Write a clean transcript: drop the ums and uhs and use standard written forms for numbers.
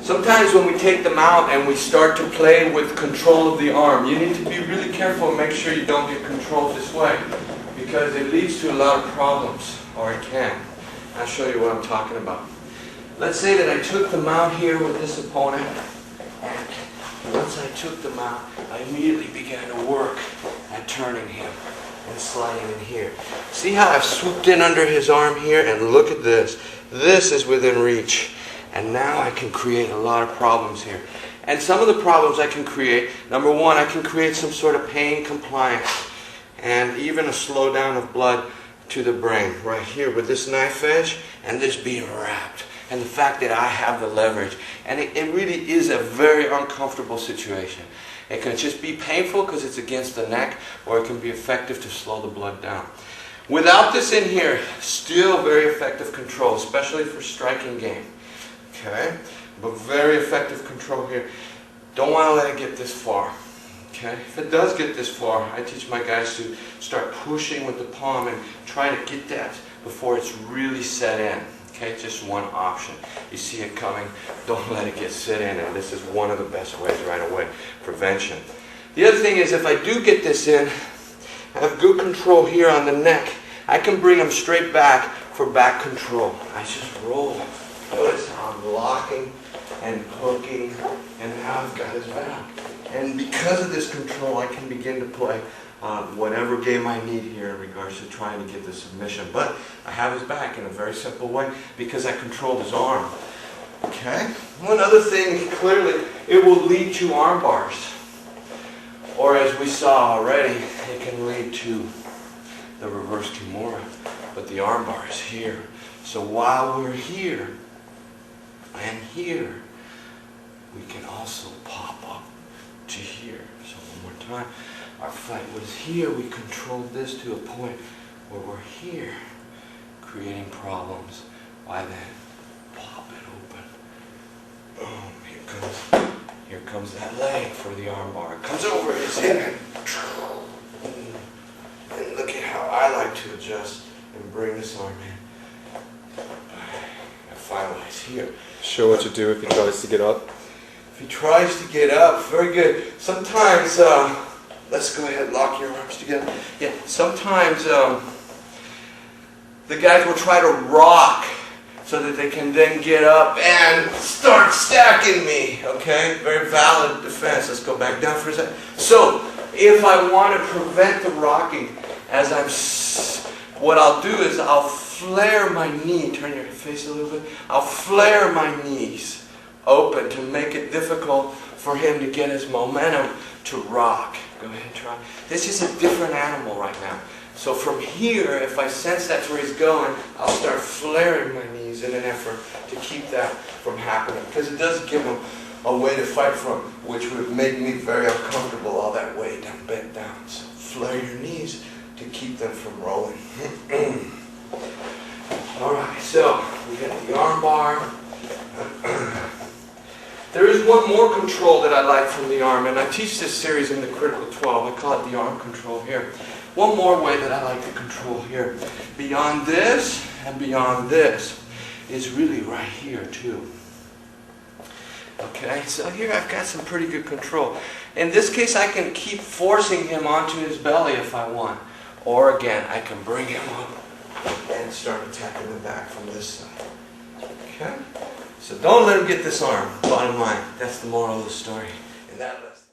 Sometimes when we take them out and we start to play with control of the arm, you need to be really careful and make sure you don't get controlled this way, because it leads to a lot of problems, or it can. I'll show you what I'm talking about. Let's say that I took them out here with this opponent, and once I took them out, I immediately began to work at turning him and sliding in here. See how I've swooped in under his arm here, and look at this. This is within reach. And now I can create a lot of problems here. And some of the problems I can create, number one, I can create some sort of pain compliance and even a slowdown of blood to the brain right here with this knife edge and this being wrapped. And the fact that I have the leverage. And it really is a very uncomfortable situation. It can just be painful because it's against the neck, or it can be effective to slow the blood down. Without this in here, still very effective control, especially for striking game. Okay, but very effective control here. Don't want to let it get this far. Okay, if it does get this far, I teach my guys to start pushing with the palm and try to get that before it's really set in. Okay, just one option. You see it coming, don't let it get set in, and this is one of the best ways right away. Prevention. The other thing is, if I do get this in, I have good control here on the neck. I can bring him straight back for back control. I just roll. Notice how I'm locking and hooking, and now I've got his back. And because of this control, I can begin to play whatever game I need here in regards to trying to get the submission. But I have his back in a very simple way because I controlled his arm. Okay? One other thing, clearly, it will lead to arm bars. Or as we saw already, it can lead to the reverse Kimura. But the arm bar is here. So while we're here, and here, we can also pop up to here. So one more time, our fight was here. We controlled this to a point where we're here, creating problems. Why then, pop it open. Boom, here comes that leg for the arm bar. It comes over his head. And look at how I like to adjust and bring this arm in. Finalize here. Show what you do if he tries to get up. If he tries to get up, very good. Sometimes, let's go ahead and lock your arms together. Yeah, sometimes the guys will try to rock so that they can then get up and start stacking me. Okay, very valid defense. Let's go back down for a second. So, if I want to prevent the rocking, what I'll do is I'll flare my knee, turn your face a little bit, I'll flare my knees open to make it difficult for him to get his momentum to rock. Go ahead and try. This is a different animal right now. So from here, if I sense that's where he's going, I'll start flaring my knees in an effort to keep that from happening. Because it does give him a way to fight from, which would make me very uncomfortable, all that weight. I'm bent down. So flare your knees to keep them from rolling. Alright, so we got the arm bar. There is one more control that I like from the arm, and I teach this series in the Critical 12. I call it the arm control here. One more way that I like to control here, beyond this and beyond this, is really right here too. Okay, so here I've got some pretty good control. In this case, I can keep forcing him onto his belly if I want. Or again, I can bring him up and start attacking the back from this side. Okay? So don't let him get this arm, bottom line. That's the moral of the story in that lesson.